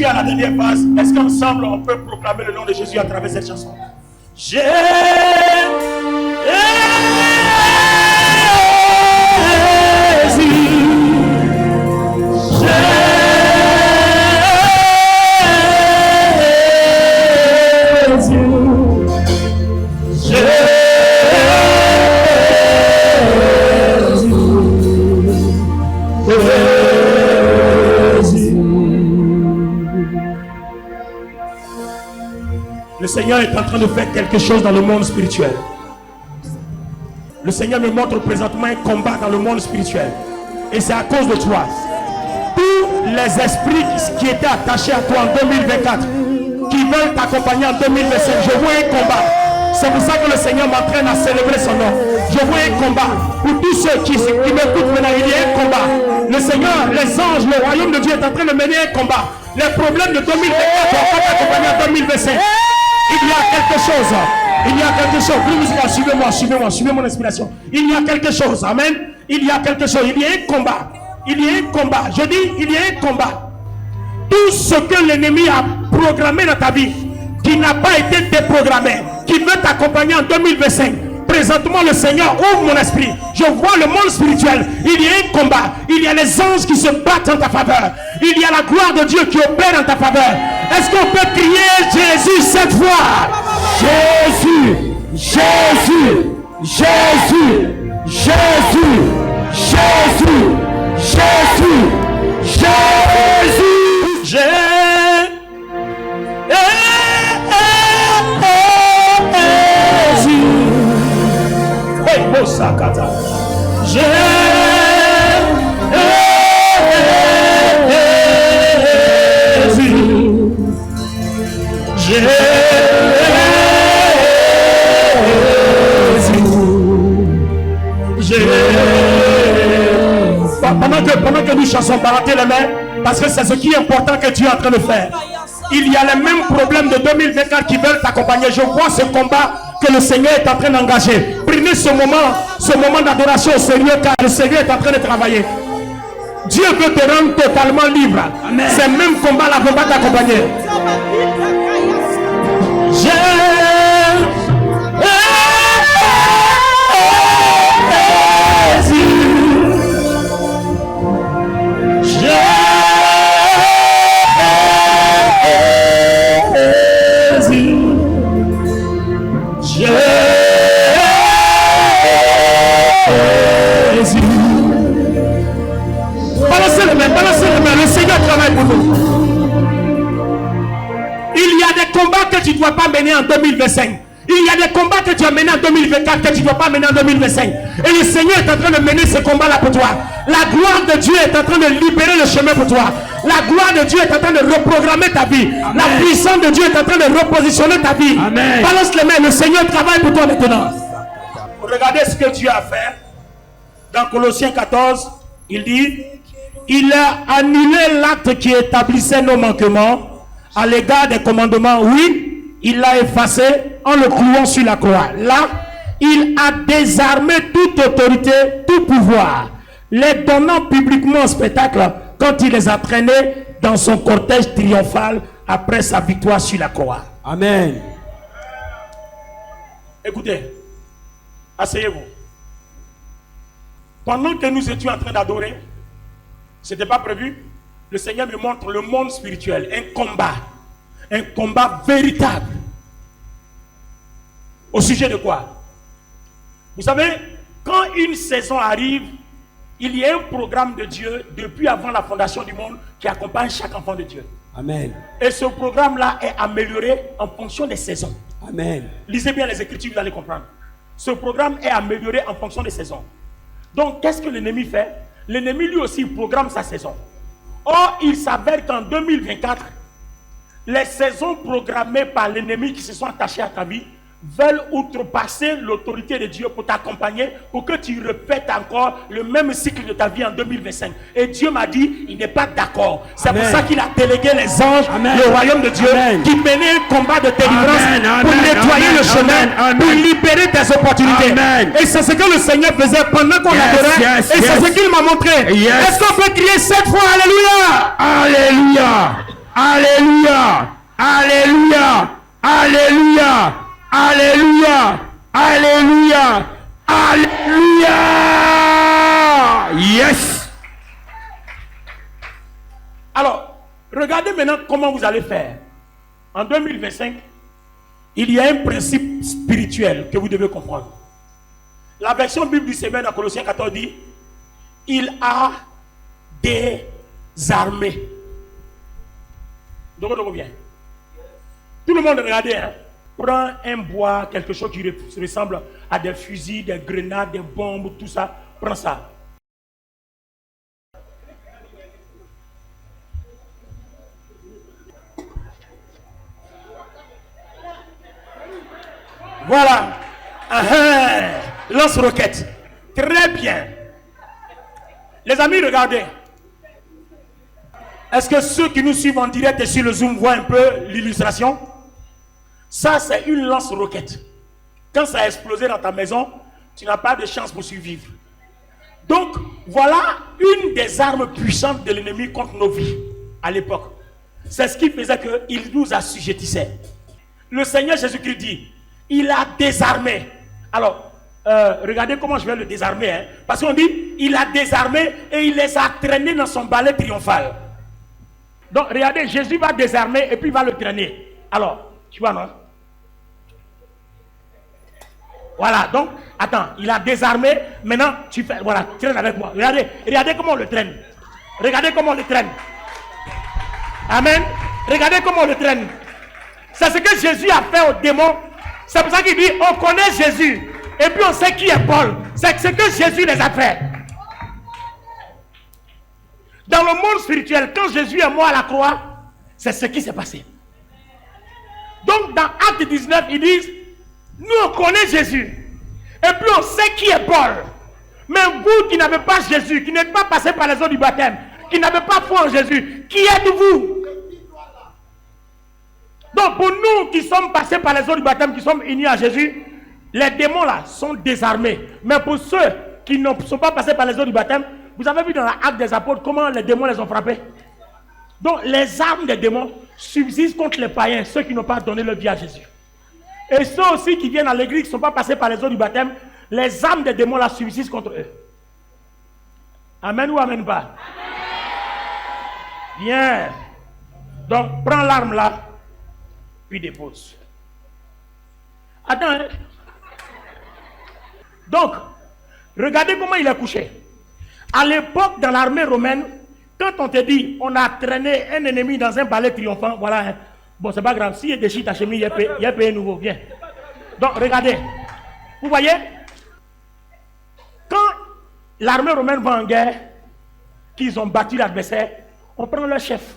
À la dernière phase, est-ce qu'ensemble on peut proclamer le nom de Jésus à travers cette chanson? Jésus. Le Seigneur est en train de faire quelque chose dans le monde spirituel. Le Seigneur me montre présentement un combat dans le monde spirituel. Et c'est à cause de toi. Tous les esprits qui étaient attachés à toi en 2024, qui veulent t'accompagner en 2025, je vois un combat. C'est pour ça que le Seigneur m'entraîne à célébrer son nom. Je vois un combat. Pour tous ceux qui m'écoutent maintenant, il y a un combat. Le Seigneur, les anges, le royaume de Dieu est en train de mener un combat. Les problèmes de 2024 vont t'accompagner en 2025. Il y a quelque chose. Il y a quelque chose. Suivez-moi, suivez mon inspiration. Il y a quelque chose. Amen. Il y a quelque chose. Il y a un combat. Il y a un combat. Je dis, il y a un combat. Tout ce que l'ennemi a programmé dans ta vie, qui n'a pas été déprogrammé, qui veut t'accompagner en 2025. Présentement, le Seigneur ouvre mon esprit. Je vois le monde spirituel. Il y a un combat. Il y a les anges qui se battent en ta faveur. Il y a la gloire de Dieu qui opère en ta faveur. Est-ce qu'on peut crier Jésus cette fois? Jésus, Jésus, Jésus, Jésus, Jésus, Jésus, Jésus, Jésus. Sakata. Jésus. Pendant que nous chansons, baratez les mains, parce que c'est ce qui est important que Dieu est en train de faire. Il y a les mêmes problèmes de 2024 qui veulent t'accompagner. Je vois ce combat que le Seigneur est en train d'engager. Prenez ce moment d'adoration au Seigneur, car le Seigneur est en train de travailler. Dieu veut te rendre totalement libre. Ces mêmes combats-là vont pas t'accompagner. Le Seigneur travaille pour nous. Il y a des combats que tu ne dois pas mener en 2025. Il y a des combats que tu as menés en 2024 que tu ne dois pas mener en 2025. Et le Seigneur est en train de mener ce combat-là pour toi. La gloire de Dieu est en train de libérer le chemin pour toi. La gloire de Dieu est en train de reprogrammer ta vie. Amen. La puissance de Dieu est en train de repositionner ta vie. Amen. Balance les mains, le Seigneur travaille pour toi maintenant. Regardez ce que Dieu a fait. Dans Colossiens 14, il dit: il a annulé l'acte qui établissait nos manquements à l'égard des commandements. Oui, il l'a effacé en le clouant sur la croix. Là, il a désarmé toute autorité, tout pouvoir, les donnant publiquement en spectacle quand il les a traînés dans son cortège triomphal après sa victoire sur la croix. Amen. Écoutez, asseyez-vous. Pendant que nous étions en train d'adorer, ce n'était pas prévu, le Seigneur me montre le monde spirituel, un combat véritable. Au sujet de quoi? Vous savez, quand une saison arrive, il y a un programme de Dieu depuis avant la fondation du monde qui accompagne chaque enfant de Dieu. Amen. Et ce programme-là est amélioré en fonction des saisons. Amen. Lisez bien les Écritures, vous allez comprendre. Ce programme est amélioré en fonction des saisons. Donc, qu'est-ce que l'ennemi fait? L'ennemi lui aussi programme sa saison. Or, il s'avère qu'en 2024, les saisons programmées par l'ennemi qui se sont attachées à ta vie veulent outrepasser l'autorité de Dieu pour t'accompagner, pour que tu répètes encore le même cycle de ta vie en 2025. Et Dieu m'a dit, il n'est pas d'accord. C'est pour ça qu'il a délégué les anges, le royaume de Dieu, qui menaient un combat de délivrance pour nettoyer le chemin, pour libérer tes opportunités. Et c'est ce que le Seigneur faisait pendant qu'on adorait. Et c'est ce qu'il m'a montré. Est-ce qu'on peut crier cette fois, alléluia? Alléluia. Alléluia. Alléluia. Alléluia. Alléluia. Alléluia. Alléluia. Yes. Alors, regardez maintenant comment vous allez faire. En 2025, il y a un principe spirituel que vous devez comprendre. La version Bible du Seigneur dans Colossiens 14 dit, il a désarmé. Donc, on bien. Tout le monde regardez, hein. Prends un bois, quelque chose qui ressemble à des fusils, des grenades, des bombes, tout ça. Prends ça. Voilà. Lance-roquette. Très bien. Les amis, regardez. Est-ce que ceux qui nous suivent en direct et sur le Zoom voient un peu l'illustration? Ça, c'est une lance-roquette. Quand ça a explosé dans ta maison, tu n'as pas de chance pour survivre. Donc, voilà une des armes puissantes de l'ennemi contre nos vies à l'époque. C'est ce qui faisait qu'il nous assujettissait. Le Seigneur Jésus-Christ dit, il a désarmé. Alors, regardez comment je vais le désarmer. Hein? Parce qu'on dit, il a désarmé et il les a traînés dans son balai triomphal. Donc, regardez, Jésus va désarmer et puis il va le traîner. Alors, tu vois, non? Voilà, donc, attends, il a désarmé. Maintenant, tu fais, voilà, traîne avec moi. Regardez comment on le traîne. Regardez comment on le traîne. Amen. Regardez comment on le traîne. C'est ce que Jésus a fait aux démons. C'est pour ça qu'il dit, on connaît Jésus. Et puis on sait qui est Paul. C'est ce que Jésus les a fait. Dans le monde spirituel, quand Jésus est mort à la croix, c'est ce qui s'est passé. Donc dans Acte 19, ils disent, nous on connaît Jésus. Et puis on sait qui est Paul. Mais vous qui n'avez pas Jésus, qui n'êtes pas passé par les eaux du baptême, qui n'avez pas foi en Jésus, qui êtes-vous? Donc pour nous qui sommes passés par les eaux du baptême, qui sommes unis à Jésus, les démons là sont désarmés. Mais pour ceux qui ne sont pas passés par les eaux du baptême, vous avez vu dans l'acte des apôtres comment les démons les ont frappés. Donc les armes des démons subsistent contre les païens, ceux qui n'ont pas donné leur vie à Jésus. Et ceux aussi qui viennent à l'église, qui ne sont pas passés par les eaux du baptême, les armes des démons là subsistent contre eux. Amen ou amen pas? Amen. Bien. Donc prends l'arme là, puis dépose. Attends. Hein? Donc, regardez comment il est couché. À l'époque, dans l'armée romaine, quand on te dit, on a traîné un ennemi dans un balai triomphant, voilà, hein. Bon, c'est pas grave, s'il est déchiré ta chemise, il y a payé nouveau, viens. Donc, regardez, vous voyez, quand l'armée romaine va en guerre, qu'ils ont battu l'adversaire, on prend leur chef,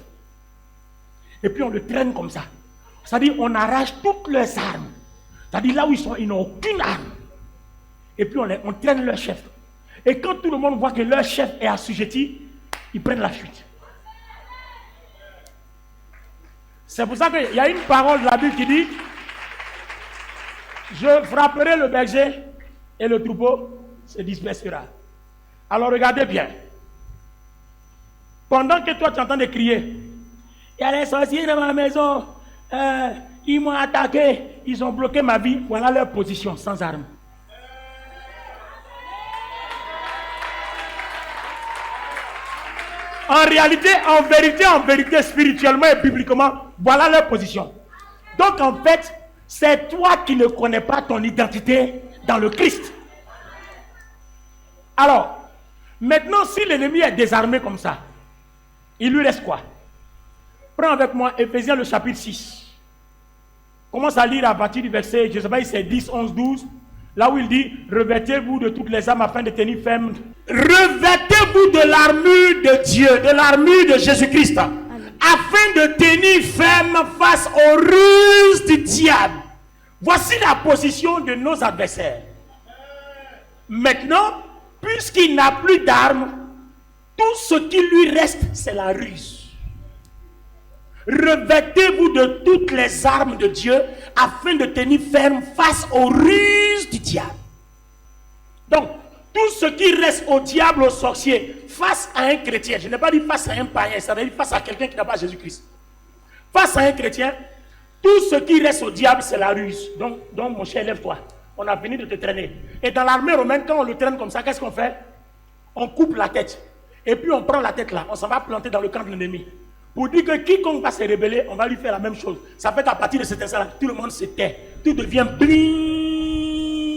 et puis on le traîne comme ça. C'est-à-dire, on arrache toutes leurs armes. C'est-à-dire, là où ils sont, ils n'ont aucune arme. Et puis on traîne leur chef. Et quand tout le monde voit que leur chef est assujetti, ils prennent la fuite. C'est pour ça qu'il y a une parole de la Bible qui dit, je frapperai le berger et le troupeau se dispersera. Alors regardez bien. Pendant que toi tu entends de crier, il y a les sorciers dans ma maison, ils m'ont attaqué, ils ont bloqué ma vie, voilà leur position sans armes. En réalité, en vérité, spirituellement et bibliquement, voilà leur position. Donc en fait, c'est toi qui ne connais pas ton identité dans le Christ. Alors, maintenant, si l'ennemi est désarmé comme ça, il lui reste quoi? Prends avec moi Éphésiens le chapitre 6. Commence à lire à partir du verset, je ne sais pas si c'est 10, 11, 12. Là où il dit, revêtez-vous de toutes les armes afin de tenir ferme. Revêtez-vous de l'armure de Dieu, de l'armure de Jésus-Christ, afin de tenir ferme face aux ruses du diable. Voici la position de nos adversaires. Maintenant, puisqu'il n'a plus d'armes, tout ce qui lui reste, c'est la ruse. Revêtez-vous de toutes les armes de Dieu afin de tenir ferme face aux ruses du diable. Donc, tout ce qui reste au diable, au sorcier, face à un chrétien, je n'ai pas dit face à un païen, ça veut dire face à quelqu'un qui n'a pas Jésus-Christ. Face à un chrétien, tout ce qui reste au diable, c'est la ruse. Donc mon cher, lève-toi. On a fini de te traîner. Et dans l'armée romaine, quand on le traîne comme ça, qu'est-ce qu'on fait? On coupe la tête. Et puis on prend la tête là, on s'en va planter dans le camp de l'ennemi. Pour dire que quiconque va se rébeller, on va lui faire la même chose. Ça fait qu'à partir de cet instant-là, tout le monde se tait. Tout devient bling.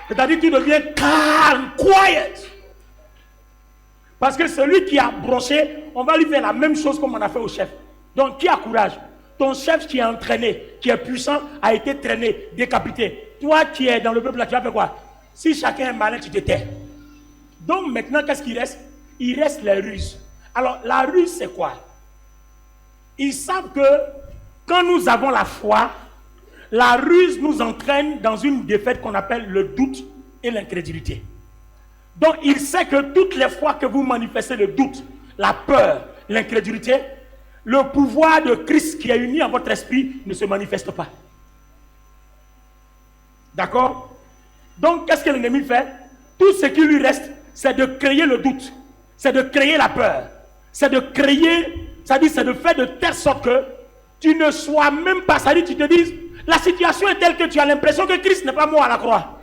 C'est-à-dire que tu deviens calme, quiet. Parce que celui qui a broché, on va lui faire la même chose comme on a fait au chef. Donc qui a courage? Ton chef qui est entraîné, qui est puissant, a été traîné, décapité. Toi qui es dans le peuple là, tu vas faire quoi? Si chacun est malin, tu te tais. Donc maintenant, qu'est-ce qu'il reste? Il reste les ruses. Alors la ruse, c'est quoi? Ils savent que quand nous avons la foi, la ruse nous entraîne dans une défaite qu'on appelle le doute et l'incrédulité. Donc il sait que toutes les fois que vous manifestez le doute, la peur, l'incrédulité, le pouvoir de Christ qui est uni à votre esprit ne se manifeste pas. D'accord? Donc qu'est-ce que l'ennemi fait? Tout ce qui lui reste, c'est de créer le doute, c'est de créer la peur, c'est de créer, c'est-à-dire c'est de faire de telle sorte que tu ne sois même pas, c'est-à-dire tu te dises, la situation est telle que tu as l'impression que Christ n'est pas mort à la croix.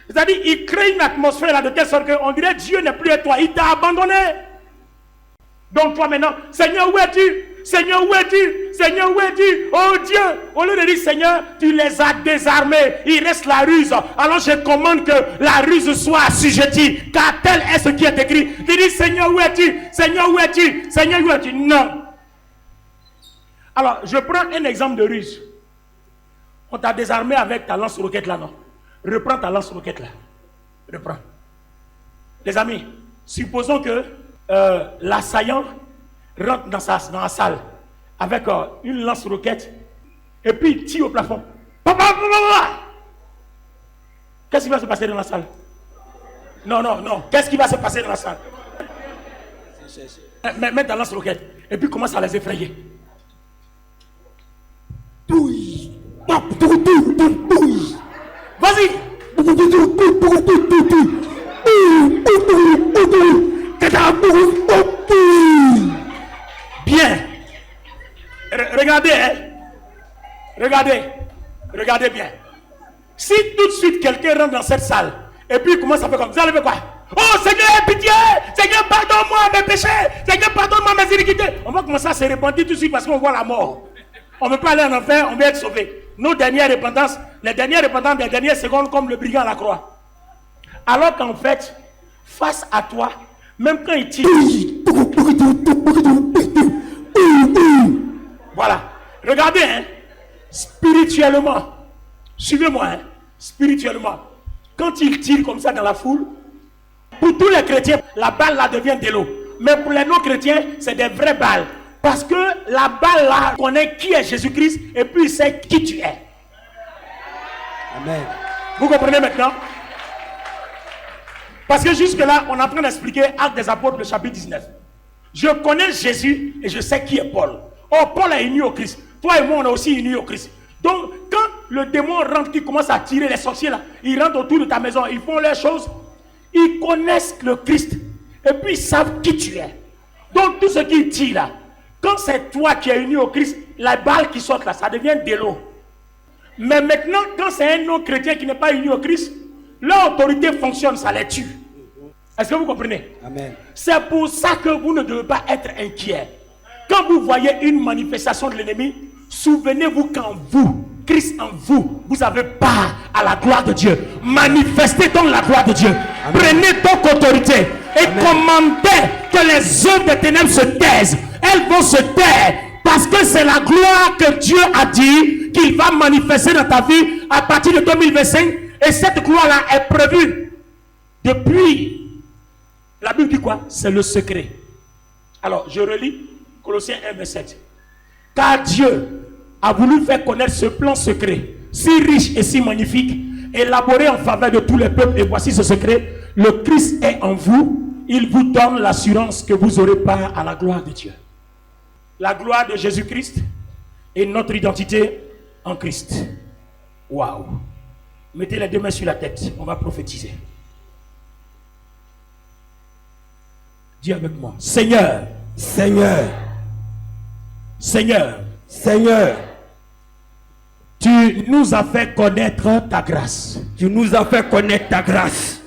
C'est-à-dire il crée une atmosphère là de telle sorte qu'on dirait Dieu n'est plus à toi, il t'a abandonné. Donc toi maintenant, Seigneur où es-tu? Seigneur où es-tu? Seigneur où es-tu? Oh Dieu, au lieu de dire Seigneur, tu les as désarmés, il reste la ruse. Alors je commande que la ruse soit assujettie, car tel est ce qui est écrit. Tu dis Seigneur où es-tu? Seigneur où es-tu? Seigneur où es-tu? Non. Alors je prends un exemple de ruse. On t'a désarmé avec ta lance-roquette là, non? Reprends ta lance-roquette là. Reprends. Les amis, supposons que l'assaillant rentre dans la salle avec une lance-roquette et puis il tire au plafond. Qu'est-ce qui va se passer dans la salle? Non. Qu'est-ce qui va se passer dans la salle? Mets ta lance-roquette et puis commence à les effrayer. Vas-y. Bien. Regardez, hein. Regardez bien. Si tout de suite quelqu'un rentre dans cette salle et puis il commence à faire comme ça, vous allez faire quoi? Oh Seigneur, pitié! Seigneur, pardonne-moi mes péchés! Seigneur, pardonne-moi mes iniquités! On va commencer à se repentir tout de suite parce qu'on voit la mort. On ne veut pas aller en enfer, on veut être sauvé. Nos dernières repentances, les dernières repentances des dernières secondes comme le brigand à la croix. Alors qu'en fait, face à toi, même quand il tire, voilà. Regardez, hein, spirituellement, suivez-moi, hein, spirituellement, quand il tire comme ça dans la foule, pour tous les chrétiens, la balle là devient de l'eau. Mais pour les non-chrétiens, c'est des vraies balles. Parce que la balle là connaît qui est Jésus-Christ et puis il sait qui tu es. Amen. Vous comprenez maintenant? Parce que jusque-là, on est en train d'expliquer Actes des Apôtres, le chapitre 19. Je connais Jésus et je sais qui est Paul. Oh, Paul est uni au Christ. Toi et moi, on est aussi unis au Christ. Donc, quand le démon rentre, qui commence à tirer les sorciers là, ils rentrent autour de ta maison, ils font leurs choses, ils connaissent le Christ et puis ils savent qui tu es. Donc, tout ce qu'ils tirent là, quand c'est toi qui es uni au Christ, la balle qui sort là, ça devient de l'eau. Mais maintenant, quand c'est un non-chrétien qui n'est pas uni au Christ, l'autorité fonctionne, ça les tue. Est-ce que vous comprenez? Amen. C'est pour ça que vous ne devez pas être inquiet. Quand vous voyez une manifestation de l'ennemi, souvenez-vous qu'en vous, Christ en vous, vous avez part à la gloire de Dieu. Manifestez donc la gloire de Dieu. Amen. Prenez donc autorité et Amen. Commandez que les œuvres des ténèbres se taisent. Elles vont se taire parce que c'est la gloire que Dieu a dit qu'il va manifester dans ta vie à partir de 2025. Et cette gloire-là est prévue depuis. La Bible dit quoi? C'est le secret. Alors, je relis Colossiens 1, verset 7. Car Dieu a voulu faire connaître ce plan secret, si riche et si magnifique, élaboré en faveur de tous les peuples. Et voici ce secret. Le Christ est en vous. Il vous donne l'assurance que vous aurez part à la gloire de Dieu. La gloire de Jésus-Christ et notre identité en Christ. Waouh! Mettez les deux mains sur la tête. On va prophétiser. Dis avec moi. Seigneur. Seigneur. Seigneur. Seigneur. Tu nous as fait connaître ta grâce. Tu nous as fait connaître ta grâce.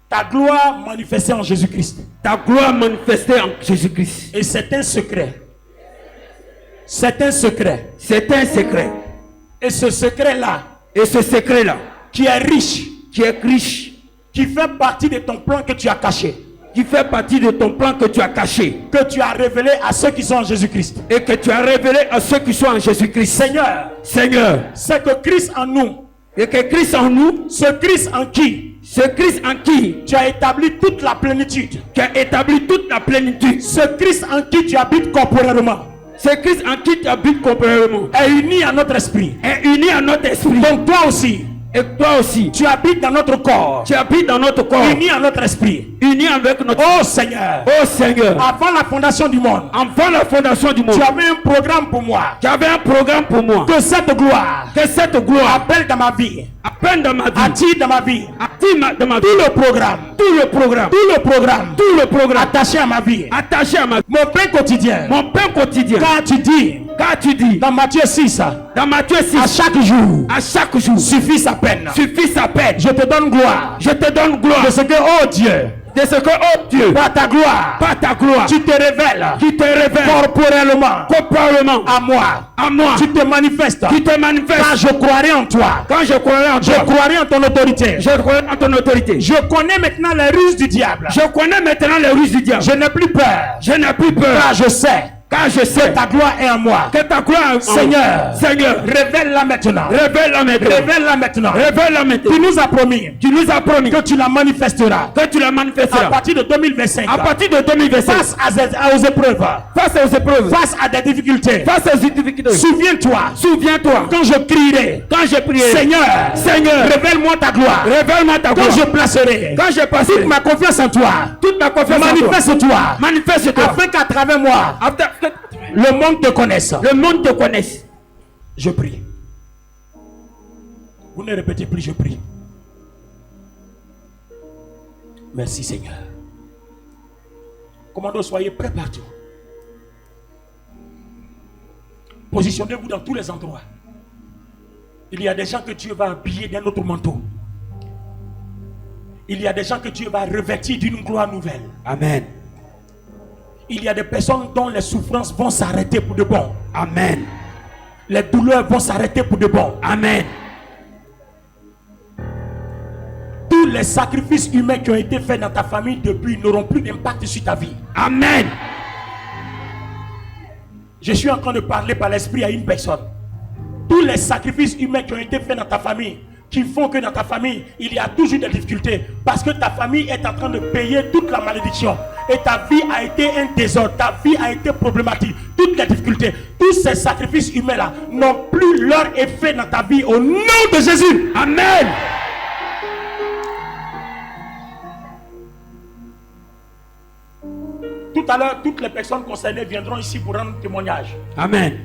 Ta gloire manifestée en Jésus-Christ. Ta gloire manifestée en Jésus-Christ. Et c'est un secret. C'est un secret. C'est un secret. Et ce secret-là. Et ce secret-là. Qui est riche. Qui est riche. Qui fait partie de ton plan que tu as caché. Qui fait partie de ton plan que tu as caché. Que tu as révélé à ceux qui sont en Jésus-Christ. Et que tu as révélé à ceux qui sont en Jésus-Christ. Seigneur. Seigneur. C'est que Christ en nous. Et que Christ en nous. Ce Christ en qui. Ce Christ en qui. Tu as établi toute la plénitude. Tu as établi toute la plénitude. Ce Christ en qui tu habites corporellement. Ce Christ en qui tu habites corporellement. Est uni à notre esprit. Est uni à notre esprit. Donc toi aussi. Et toi aussi. Tu habites dans notre corps. Tu habites dans notre corps. Uni à notre esprit. Uni avec notre. Oh Seigneur. Oh Seigneur. Avant la fondation du monde. Avant la fondation du monde. Tu avais un programme pour moi. Tu avais un programme pour moi. Que cette gloire. Que cette gloire. Appelle dans ma vie. Appelle dans ma vie. Attire dans ma vie. Attire dans ma vie. Tout le programme. Tout le programme. Tout le programme. Tout le programme. Attaché à ma vie. Attaché à ma vie. Mon pain quotidien. Mon pain quotidien. Car tu dis. Car tu dis. Dans Matthieu 6. Dans Matthieu 6. À chaque jour. À chaque jour. Suffit sa peine. Suffit sa peine. Je te donne gloire. Je te donne gloire. De ce que, oh Dieu. De ce que, oh Dieu. Par ta gloire. Par ta gloire. Tu te révèles. Tu te révèles. Corporellement. Corporellement. À moi. À moi. Tu te manifestes. Tu te manifestes. Quand je croirai en toi. Quand je croirai en toi. Je croirai en ton autorité. Je croirai en ton autorité. Je connais maintenant les ruses du diable. Je connais maintenant les ruses du diable. Je n'ai plus peur. Je n'ai plus peur. Car je sais. Car je sais que ta gloire est en moi. Que ta gloire est en moi. Seigneur. Seigneur. Révèle-la maintenant. Révèle-la maintenant. Révèle-la maintenant. Révèle-la maintenant. Tu nous as promis. Tu nous as promis. Que tu la manifesteras. Que tu la manifesteras. À partir de 2025. À partir de 2025. Face aux épreuves. Face aux épreuves. Face à des difficultés. Face aux difficultés. Souviens-toi. Souviens-toi. Quand je crierai. Quand je prierai. Seigneur. Seigneur. Révèle-moi ta gloire. Révèle-moi ta gloire. Quand je placerai. Quand je passerai. Toute ma confiance en toi. Toute ma confiance en toi. Manifeste-toi. Manifeste-toi. Afin qu'à travers moi. Le monde te connaisse. Le monde te connaisse. Je prie. Vous ne répétez plus, je prie. Merci Seigneur. Commando, soyez prêts partout. Positionnez-vous dans tous les endroits. Il y a des gens que Dieu va habiller d'un autre manteau. Il y a des gens que Dieu va revêtir d'une gloire nouvelle. Amen. Il y a des personnes dont les souffrances vont s'arrêter pour de bon. Amen. Les douleurs vont s'arrêter pour de bon. Amen. Tous les sacrifices humains qui ont été faits dans ta famille depuis n'auront plus d'impact sur ta vie. Amen. Je suis en train de parler par l'esprit à une personne. Tous les sacrifices humains qui ont été faits dans ta famille, qui font que dans ta famille, il y a toujours des difficultés. Parce que ta famille est en train de payer toute la malédiction. Et ta vie a été un désordre. Ta vie a été problématique. Toutes les difficultés, tous ces sacrifices humains-là n'ont plus leur effet dans ta vie. Au nom de Jésus. Amen. Tout à l'heure, toutes les personnes concernées viendront ici pour rendre témoignage. Amen.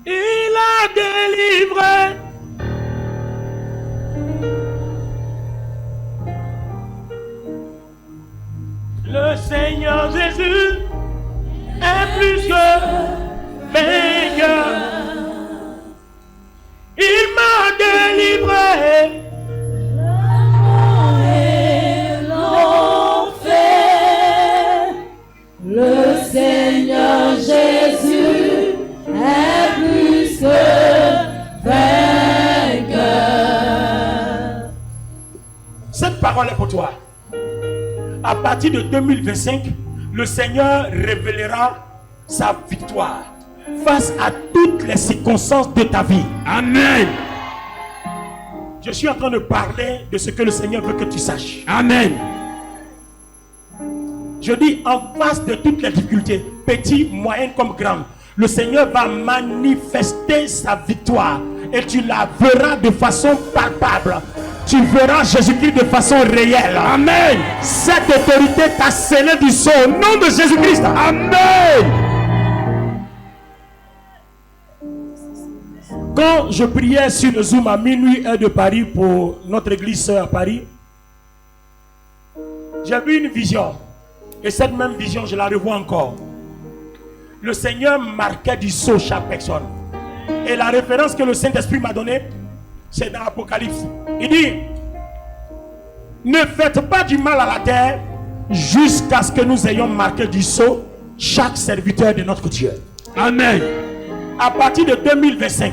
Il a délivré. Le Seigneur Jésus est plus que vainqueur. Il m'a délivré. Le Seigneur Jésus est plus que vainqueur. Cette parole est pour toi. À partir de 2025, le Seigneur révélera sa victoire face à toutes les circonstances de ta vie. Amen. Je suis en train de parler de ce que le Seigneur veut que tu saches. Amen. Je dis en face de toutes les difficultés, petites, moyennes comme grandes, le Seigneur va manifester sa victoire et tu la verras de façon palpable. Tu verras Jésus-Christ de façon réelle. Amen. Cette autorité t'a scellé du sceau au nom de Jésus-Christ. Amen. Quand je priais sur le Zoom à minuit heure de Paris pour notre église sœur à Paris, J'ai vu une vision. Et cette même vision, je la revois encore. Le Seigneur marquait du sceau chaque personne. Et la référence que le Saint-Esprit m'a donnée, c'est dans l'Apocalypse. Il dit, ne faites pas du mal à la terre jusqu'à ce que nous ayons marqué du sceau chaque serviteur de notre Dieu. Amen. À partir de 2025,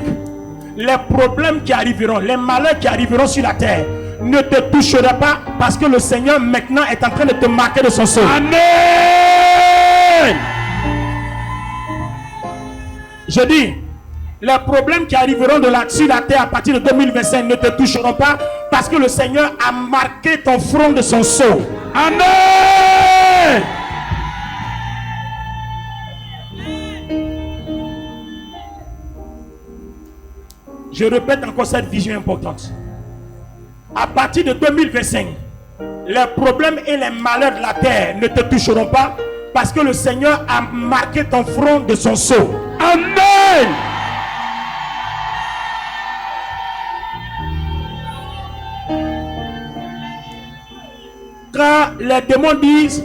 les problèmes qui arriveront, les malheurs qui arriveront sur la terre ne te toucheront pas parce que le Seigneur maintenant est en train de te marquer de son sceau. Amen. Je dis, les problèmes qui arriveront sur la terre à partir de 2025 ne te toucheront pas parce que le Seigneur a marqué ton front de son sceau. Amen. Je répète encore cette vision importante. À partir de 2025, les problèmes et les malheurs de la terre ne te toucheront pas parce que le Seigneur a marqué ton front de son sceau. Amen. Quand les démons disent,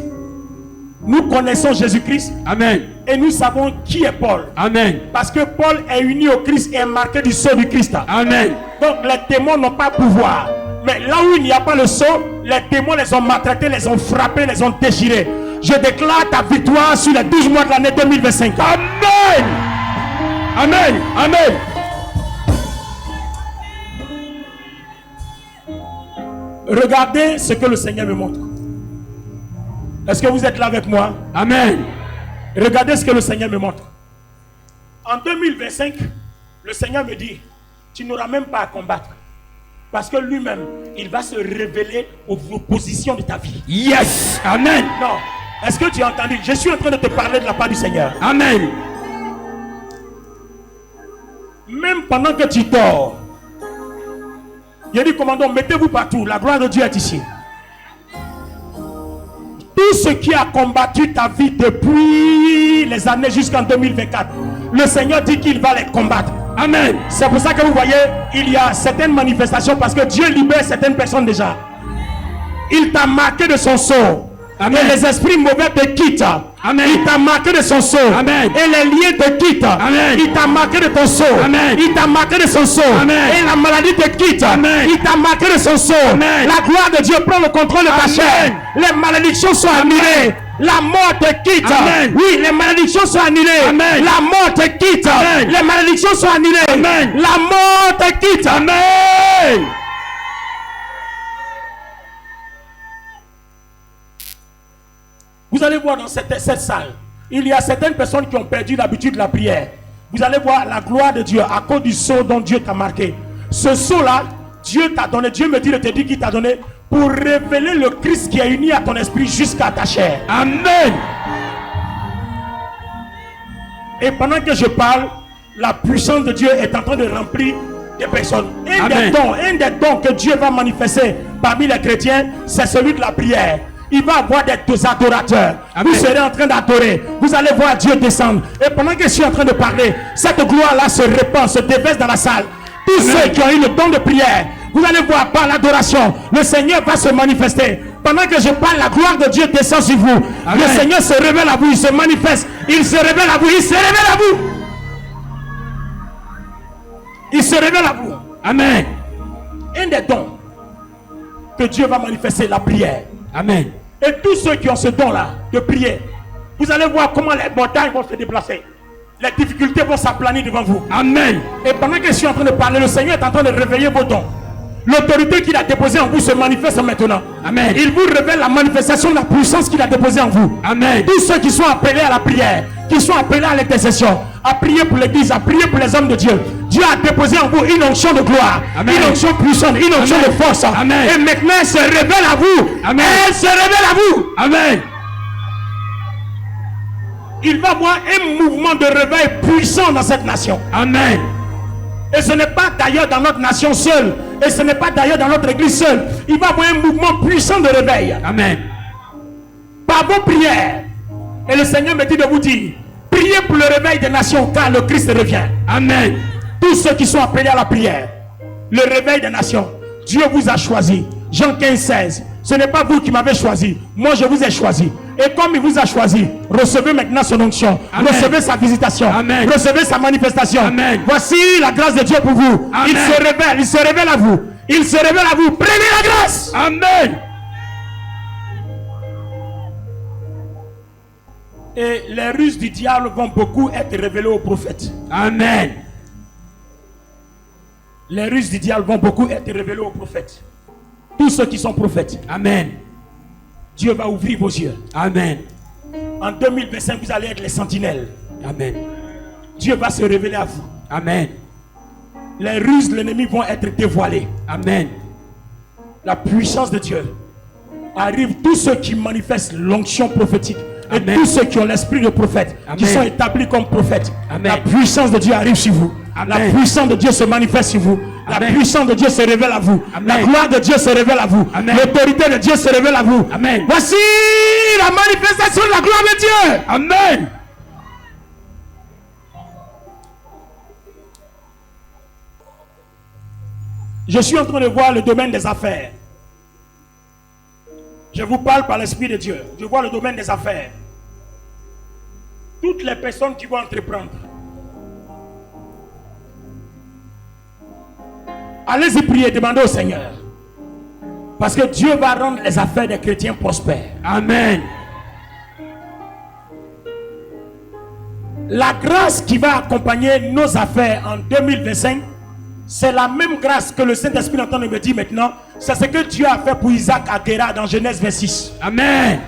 nous connaissons Jésus-Christ. Amen. Et nous savons qui est Paul. Amen. Parce que Paul est uni au Christ et est marqué du sceau du Christ. Amen. Donc les démons n'ont pas pouvoir. Mais là où il n'y a pas le sceau, les démons les ont maltraités, les ont frappés, les ont déchirés. Je déclare ta victoire sur les 12 mois de l'année 2025. Amen. Amen. Amen. Regardez ce que le Seigneur me montre. Est-ce que vous êtes là avec moi? Amen. Regardez ce que le Seigneur me montre. En 2025, le Seigneur me dit, tu n'auras même pas à combattre. Parce que lui-même, il va se révéler aux positions de ta vie. Yes. Amen. Non. Est-ce que tu as entendu? Je suis en train de te parler de la part du Seigneur. Amen. Même pendant que tu dors, il a dit, commandant, mettez-vous partout. La gloire de Dieu est ici. Tout ce qui a combattu ta vie depuis les années jusqu'en 2024, le Seigneur dit qu'il va les combattre. Amen. C'est pour ça que vous voyez, il y a certaines manifestations parce que Dieu libère certaines personnes déjà. Il t'a marqué de son sceau. Amen. Et les esprits mauvais te quittent. Amen. Il t'a marqué de son sceau. Amen. Et les liens te quittent. Amen. Il t'a marqué de ton sceau. Amen. Il t'a marqué de son sceau. Amen. Et la maladie te quitte. Amen. Il t'a marqué de son sceau. Amen. La gloire de Dieu prend le contrôle de ta Amen. chair. Les malédictions sont annulées. La mort te quitte. Amen. Oui, les malédictions sont annulées. Amen. La mort te quitte. Amen. Les malédictions sont annulées. Amen. La mort te quitte. Amen. Vous allez voir dans cette salle, il y a certaines personnes qui ont perdu l'habitude de la prière. Vous allez voir la gloire de Dieu à cause du sceau dont Dieu t'a marqué. Ce sceau-là, Dieu t'a donné, Dieu me dit de te dire qu'il t'a donné pour révéler le Christ qui est uni à ton esprit jusqu'à ta chair. Amen. Et pendant que je parle, la puissance de Dieu est en train de remplir des personnes. Un des dons que Dieu va manifester parmi les chrétiens, c'est celui de la prière. Il va avoir des adorateurs. Amen. Vous serez en train d'adorer. Vous allez voir Dieu descendre. Et pendant que je suis en train de parler, cette gloire-là se répand, se déverse dans la salle. Tous Amen. ceux qui ont eu le don de prière, vous allez voir par l'adoration, le Seigneur va se manifester. Pendant que je parle, la gloire de Dieu descend sur vous. Amen. Le Seigneur se révèle à vous, il se manifeste. Il se révèle à vous, il se révèle à vous. Il se révèle à vous. Amen. Un des dons que Dieu va manifester, la prière. Amen. Et tous ceux qui ont ce don-là de prier, vous allez voir comment les montagnes vont se déplacer. Les difficultés vont s'aplanir devant vous. Amen. Et pendant que je suis en train de parler, le Seigneur est en train de réveiller vos dons. L'autorité qu'il a déposée en vous se manifeste maintenant. Amen. Il vous révèle la manifestation de la puissance qu'il a déposée en vous. Amen. Tous ceux qui sont appelés à la prière, qui sont appelés à l'intercession, à prier pour l'église, à prier pour les hommes de Dieu, Dieu a déposé en vous une onction de gloire, Amen. une onction puissante, une onction Amen. de force. Amen. Et maintenant elle se révèle à vous. Amen. Elle se révèle à vous. Amen. Il va y avoir un mouvement de réveil puissant dans cette nation. Amen. Et ce n'est pas d'ailleurs dans notre nation seule. Et ce n'est pas d'ailleurs dans notre église seule. Il va y avoir un mouvement puissant de réveil. Amen. Par vos prières. Et le Seigneur me dit de vous dire, priez pour le réveil des nations car le Christ revient. Amen. Tous ceux qui sont appelés à la prière, le réveil des nations, Dieu vous a choisi. Jean 15, 16. Ce n'est pas vous qui m'avez choisi. Moi, je vous ai choisi. Et comme il vous a choisi, recevez maintenant son onction. Amen. Recevez sa visitation. Amen. Recevez sa manifestation. Amen. Voici la grâce de Dieu pour vous. Amen. Il se révèle. Il se révèle à vous. Il se révèle à vous. Prenez la grâce. Amen. Et les ruses du diable vont beaucoup être révélées aux prophètes. Amen. Les ruses du diable vont beaucoup être révélées aux prophètes. Tous ceux qui sont prophètes. Amen. Dieu va ouvrir vos yeux. Amen. En 2025, vous allez être les sentinelles. Amen. Dieu va se révéler à vous. Amen. Les ruses de l'ennemi vont être dévoilées. Amen. La puissance de Dieu arrive. Tous ceux qui manifestent l'onction prophétique et Amen. tous ceux qui ont l'esprit de prophète, Amen. qui sont établis comme prophètes. Amen. La puissance de Dieu arrive sur vous. Amen. La puissance de Dieu se manifeste sur vous. La Amen. puissance de Dieu se révèle à vous. Amen. La gloire de Dieu se révèle à vous. Amen. L'autorité de Dieu se révèle à vous. Amen. Voici la manifestation de la gloire de Dieu. Amen. Je suis en train de voir le domaine des affaires. Je vous parle par l'Esprit de Dieu. Je vois le domaine des affaires. Toutes les personnes qui vont entreprendre. Allez-y prier, demandez au Seigneur. Parce que Dieu va rendre les affaires des chrétiens prospères. Amen. La grâce qui va accompagner nos affaires en 2025, c'est la même grâce que le Saint-Esprit est en train de me dire maintenant. C'est ce que Dieu a fait pour Isaac à Guéra dans Genèse 26. Amen.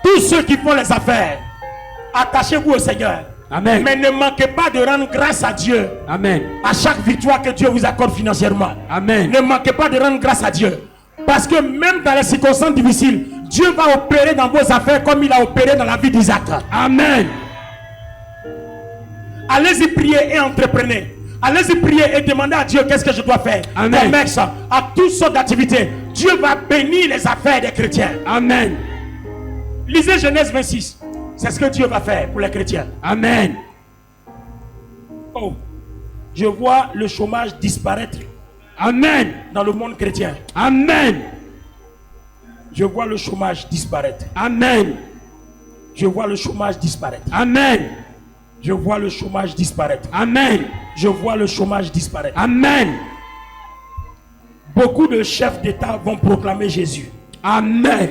Tous ceux qui font les affaires, attachez-vous au Seigneur. Amen. Mais ne manquez pas de rendre grâce à Dieu Amen. à chaque victoire que Dieu vous accorde financièrement. Amen. Ne manquez pas de rendre grâce à Dieu. Parce que même dans les circonstances difficiles, Dieu va opérer dans vos affaires comme il a opéré dans la vie d'Isaac. Amen. Allez-y prier et entreprenez. Allez-y prier et demandez à Dieu qu'est-ce que je dois faire. Amen. Commerce, à toutes sortes d'activités. Dieu va bénir les affaires des chrétiens. Amen. Lisez Genèse 26. C'est ce que Dieu va faire pour les chrétiens. Amen. Oh, je vois le chômage disparaître Amen. dans le monde chrétien. Amen. Je vois le chômage disparaître. Amen. Je vois le chômage disparaître. Amen. Je vois le chômage disparaître. Amen. Je vois le chômage disparaître. Amen. Beaucoup de chefs d'État vont proclamer Jésus. Amen.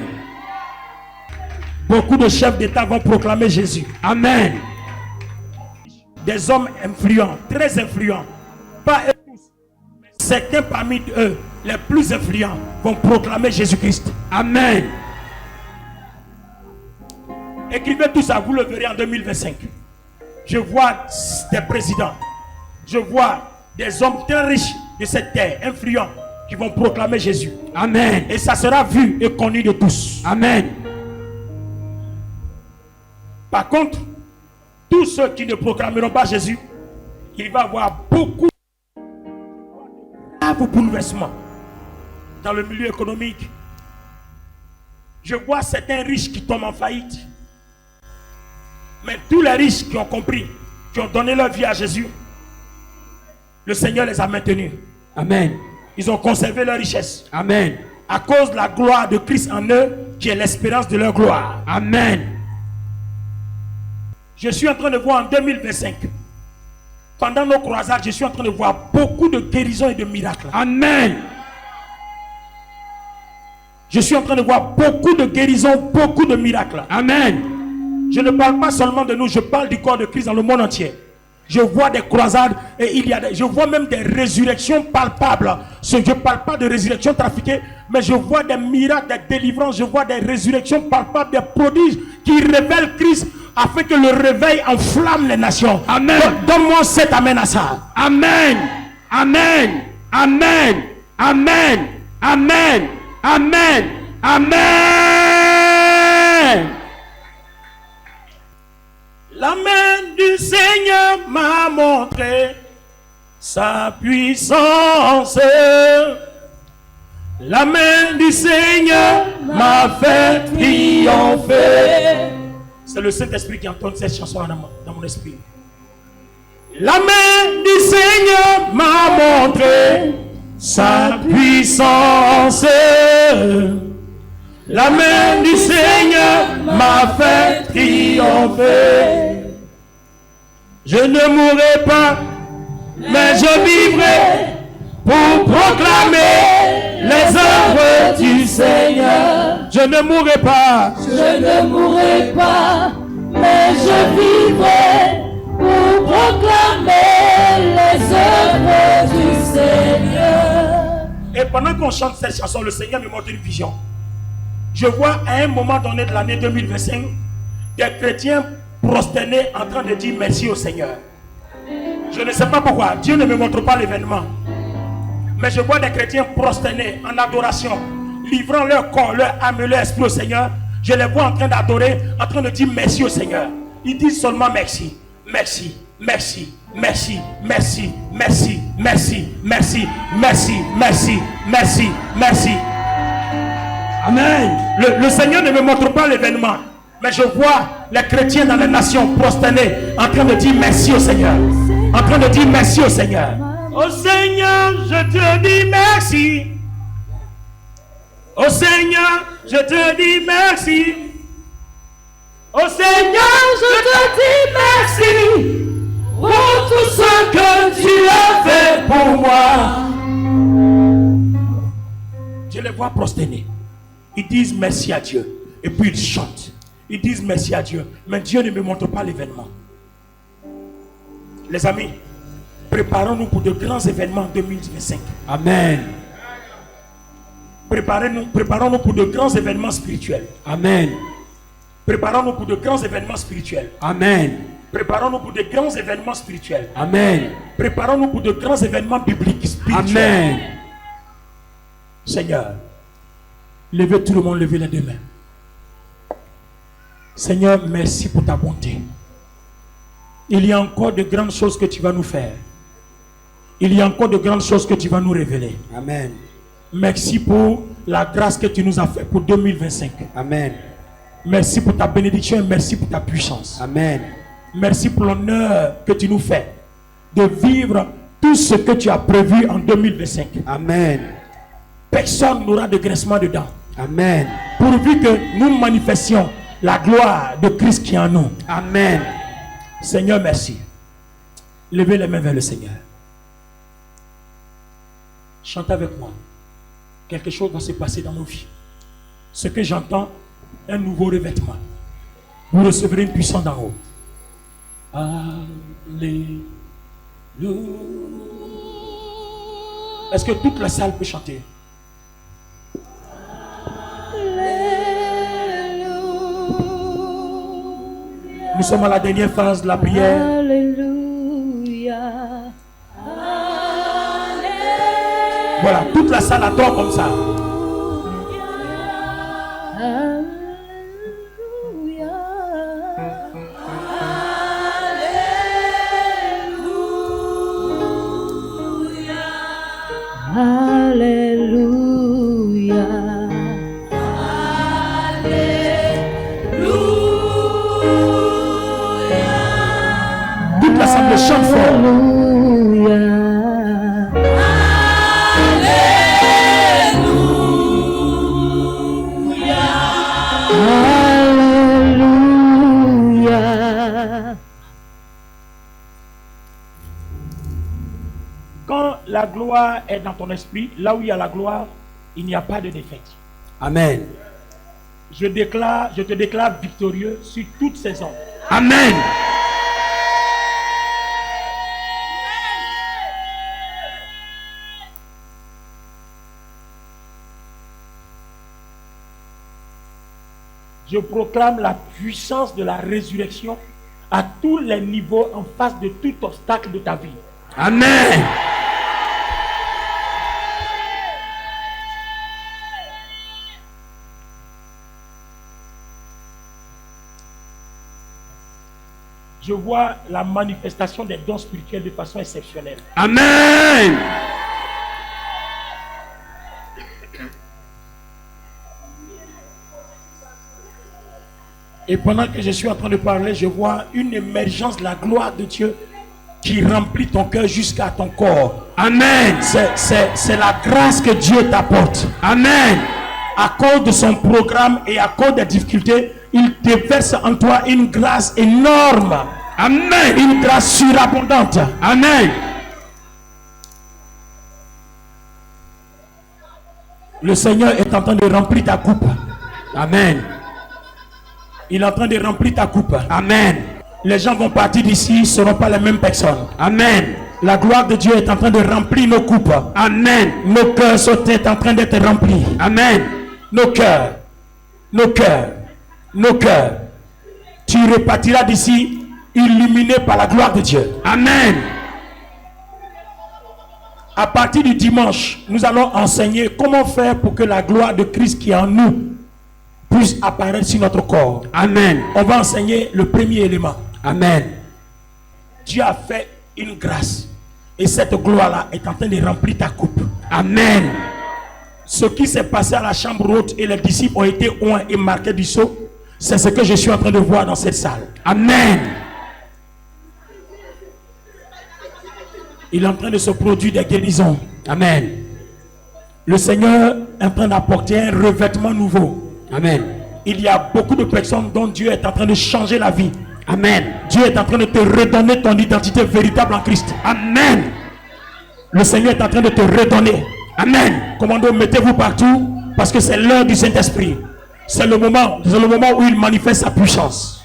Beaucoup de chefs d'État vont proclamer Jésus. Amen. Des hommes influents, très influents. Pas eux tous, mais certains parmi eux, les plus influents, vont proclamer Jésus-Christ. Amen. Écrivez tout ça, vous le verrez en 2025. Je vois des présidents. Je vois des hommes très riches de cette terre, influents, qui vont proclamer Jésus. Amen. Et ça sera vu et connu de tous. Amen. Par contre, tous ceux qui ne proclameront pas Jésus, il va y avoir beaucoup de graves bouleversements dans le milieu économique. Je vois certains riches qui tombent en faillite. Mais tous les riches qui ont compris, qui ont donné leur vie à Jésus, le Seigneur les a maintenus. Amen. Ils ont conservé leur richesse. Amen. À cause de la gloire de Christ en eux, qui est l'espérance de leur gloire. Amen. Je suis en train de voir en 2025, pendant nos croisades, je suis en train de voir beaucoup de guérisons et de miracles. Amen. Je suis en train de voir beaucoup de guérisons, beaucoup de miracles. Amen. Je ne parle pas seulement de nous, je parle du corps de Christ dans le monde entier. Je vois des croisades et je vois même des résurrections palpables. Je ne parle pas de résurrections trafiquées, mais je vois des miracles, des délivrances, je vois des résurrections palpables, des prodiges qui révèlent Christ afin que le réveil enflamme les nations. Amen. Donne-moi cet amen à ça. Amen. Amen. Amen. Amen. Amen. Amen. Amen. La main du Seigneur m'a montré sa puissance. La main du Seigneur m'a fait triompher. C'est le Saint-Esprit qui entend cette chanson dans mon esprit. La main du Seigneur m'a montré sa puissance. La main du Seigneur m'a fait triompher. Je ne mourrai pas, mais je vivrai pour proclamer les œuvres du Seigneur. Je ne mourrai pas. Je ne mourrai pas, mais je vivrai pour proclamer les œuvres du Seigneur. Et pendant qu'on chante cette chanson, le Seigneur me montre une vision. Je vois à un moment donné de l'année 2025 des chrétiens prosternés en train de dire merci au Seigneur. Je ne sais pas pourquoi. Dieu ne me montre pas l'événement. Mais je vois des chrétiens prosternés en adoration, livrant leur corps, leur âme, leur esprit au Seigneur. Je les vois en train d'adorer, en train de dire merci au Seigneur. Ils disent seulement merci, merci, merci, merci, merci, merci, merci, merci, merci, merci, merci, merci. Amen. Le Seigneur ne me montre pas l'événement, mais je vois les chrétiens dans les nations prosternés en train de dire merci au Seigneur. En train de dire merci au Seigneur. Au Seigneur, je te dis merci. Au Seigneur, je te dis merci. Au Seigneur, je te dis merci pour tout ce que tu as fait pour moi. Je les vois prosternés. Ils disent merci à Dieu. Et puis ils chantent. Ils disent merci à Dieu. Mais Dieu ne me montre pas l'événement. Les amis, préparons-nous pour de grands événements en 2025. Amen. Préparons-nous pour de grands événements spirituels. Amen. Préparons-nous pour de grands événements spirituels. Amen. Préparons-nous pour de grands événements spirituels. Amen. Préparons-nous pour de grands événements bibliques spirituels. Amen. Seigneur, levez tout le monde, levez les deux mains. Seigneur, merci pour ta bonté. Il y a encore de grandes choses que tu vas nous faire. Il y a encore de grandes choses que tu vas nous révéler. Amen. Merci pour la grâce que tu nous as fait pour 2025. Amen. Merci pour ta bénédiction et merci pour ta puissance. Amen. Merci pour l'honneur que tu nous fais de vivre tout ce que tu as prévu en 2025. Amen. Personne n'aura de grincement dedans. Amen. Pourvu que nous manifestions la gloire de Christ qui est en nous. Amen. Seigneur, merci. Levez les mains vers le Seigneur. Chantez avec moi. Quelque chose va se passer dans nos vies. Ce que j'entends, un nouveau revêtement. Vous recevrez une puissance d'en haut. Alléluia. Est-ce que toute la salle peut chanter? Nous sommes à la dernière phase de la prière. Alléluia. Voilà, toute la salle adore comme ça. Alléluia. Toute l'assemblée chante fort. Alléluia. Alléluia. Quand la gloire est dans ton esprit, là où il y a la gloire, il n'y a pas de défaite. Amen. Je te déclare victorieux sur toute saison. Amen. Je proclame la puissance de la résurrection à tous les niveaux en face de tout obstacle de ta vie. Amen. Je vois la manifestation des dons spirituels de façon exceptionnelle. Amen. Et pendant que je suis en train de parler, je vois une émergence de la gloire de Dieu qui remplit ton cœur jusqu'à ton corps. Amen. C'est la grâce que Dieu t'apporte. Amen. À cause de son programme et à cause des difficultés, il déverse en toi une grâce énorme. Amen. Une grâce surabondante. Amen. Le Seigneur est en train de remplir ta coupe. Amen. Il est en train de remplir ta coupe. Amen. Les gens vont partir d'ici, ils ne seront pas les mêmes personnes. Amen. La gloire de Dieu est en train de remplir nos coupes. Amen. Nos cœurs sont en train d'être remplis. Amen. Nos cœurs. Nos cœurs. Nos cœurs. Tu repartiras d'ici illuminé par la gloire de Dieu. Amen. À partir du dimanche, nous allons enseigner comment faire pour que la gloire de Christ qui est en nous puisse apparaître sur notre corps. Amen. On va enseigner le premier élément. Amen. Dieu a fait une grâce. Et cette gloire-là est en train de remplir ta coupe. Amen. Ce qui s'est passé à la chambre haute et les disciples ont été oints et marqués du sceau, c'est ce que je suis en train de voir dans cette salle. Amen. Il est en train de se produire des guérisons. Amen. Le Seigneur est en train d'apporter un revêtement nouveau. Amen. Il y a beaucoup de personnes dont Dieu est en train de changer la vie. Amen. Dieu est en train de te redonner ton identité véritable en Christ. Amen. Le Seigneur est en train de te redonner. Amen. Commando, mettez-vous partout parce que c'est l'heure du Saint-Esprit. C'est le moment où il manifeste sa puissance.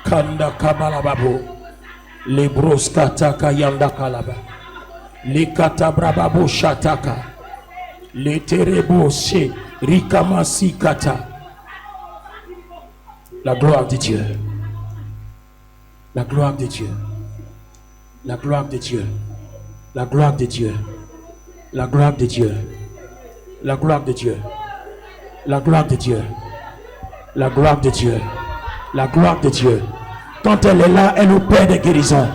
Kanda kabalababo, le broskataka yanda kalaba, le katabrababo shataka, le terebo she rikamasi kata. La gloire de Dieu. La gloire de Dieu. La gloire de Dieu. La gloire de Dieu. La gloire de Dieu. La gloire de Dieu. La gloire de Dieu. La gloire de Dieu. La gloire de Dieu. Quand elle est là, elle opère des guérisons.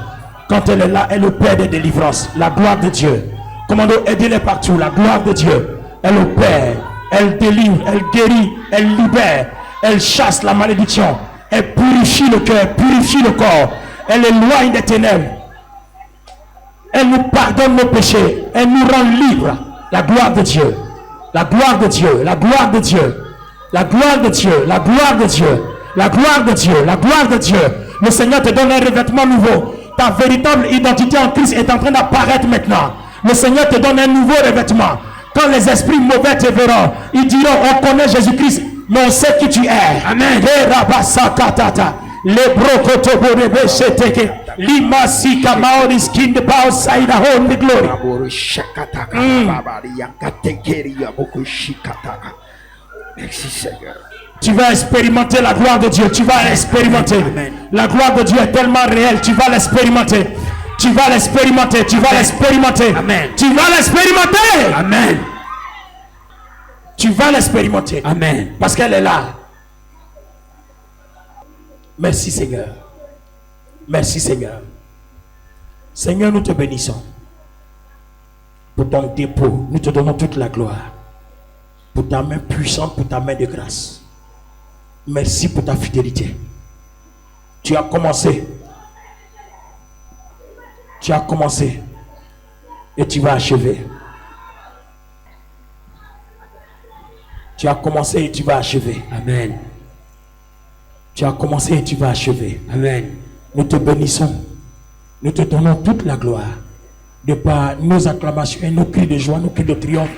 Quand elle est là, elle opère des délivrances. La gloire de Dieu. Commando, aidez-les partout. La gloire de Dieu. Elle opère. Elle délivre. Elle guérit. Elle libère. Elle chasse la malédiction. Elle purifie le cœur. Purifie le corps. Elle éloigne des ténèbres. Elle nous pardonne nos péchés. Elle nous rend libres. La gloire de Dieu. La gloire de Dieu. La gloire de Dieu. La gloire de Dieu. La gloire de Dieu. La gloire de Dieu. La gloire de Dieu. Le Seigneur te donne un revêtement nouveau. Ta véritable identité en Christ est en train d'apparaître maintenant. Le Seigneur te donne un nouveau revêtement. Quand les esprits mauvais te verront, ils diront, on connaît Jésus-Christ, mais on sait qui tu es. Amen. Le brokotoborebe sheteke limasi kamaori skin the power side the glory. Merci Seigneur. Tu vas expérimenter la gloire de Dieu. Tu vas l'expérimenter. La gloire de Dieu est tellement réelle. Tu vas l'expérimenter. Tu vas l'expérimenter. Tu vas l'expérimenter. Amen. Tu vas l'expérimenter. Amen. Tu vas l'expérimenter. Amen. Parce qu'elle est là. Merci Seigneur. Merci Seigneur. Seigneur, nous te bénissons. Pour ton dépôt, nous te donnons toute la gloire. Pour ta main puissante, pour ta main de grâce. Merci pour ta fidélité. Tu as commencé. Tu as commencé. Et tu vas achever. Tu as commencé et tu vas achever. Amen. Tu as commencé et tu vas achever. Amen. Nous te bénissons. Nous te donnons toute la gloire. De par nos acclamations et nos cris de joie, nos cris de triomphe.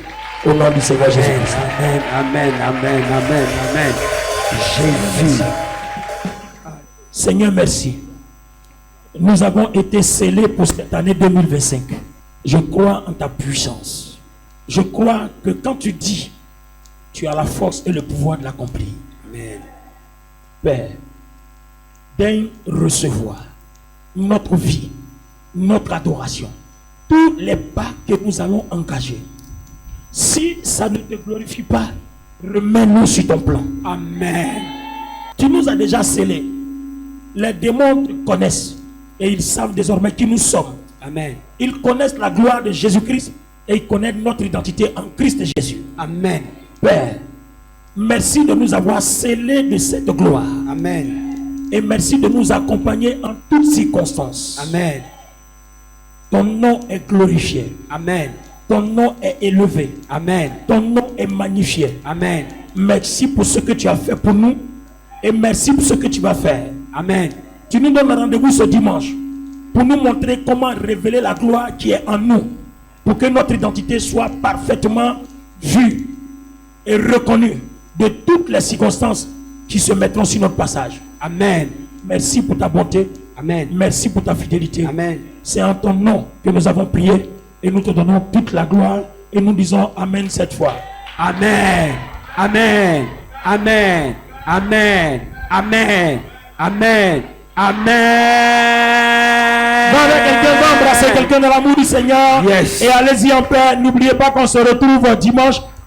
Au nom du Seigneur Jésus. Amen. Amen. Amen. Amen. Amen. Jésus. Seigneur, merci. Nous avons été scellés pour cette année 2025. Je crois en ta puissance. Je crois que quand tu dis, tu as la force et le pouvoir de l'accomplir. Amen. Père, daigne recevoir notre vie, notre adoration, tous les pas que nous allons engager. Si ça ne te glorifie pas, remets-nous sur ton plan. Amen. Tu nous as déjà scellés. Les démons te connaissent et ils savent désormais qui nous sommes. Amen. Ils connaissent la gloire de Jésus-Christ et ils connaissent notre identité en Christ Jésus. Amen. Père, merci de nous avoir scellés de cette gloire. Amen. Et merci de nous accompagner en toutes circonstances. Amen. Ton nom est glorifié. Amen. Ton nom est élevé. Amen. Ton nom est magnifié. Amen. Merci pour ce que tu as fait pour nous. Et merci pour ce que tu vas faire. Amen. Tu nous donnes rendez-vous ce dimanche pour nous montrer comment révéler la gloire qui est en nous. Pour que notre identité soit parfaitement vue et reconnue de toutes les circonstances qui se mettront sur notre passage. Amen. Merci pour ta bonté. Amen. Merci pour ta fidélité. Amen. C'est en ton nom que nous avons prié et nous te donnons toute la gloire et nous disons Amen cette fois. Amen. Amen. Amen. Amen. Amen. Amen. Amen. Va avec quelqu'un, va embrasser quelqu'un dans l'amour du Seigneur. Yes. Et allez-y en paix. N'oubliez pas qu'on se retrouve dimanche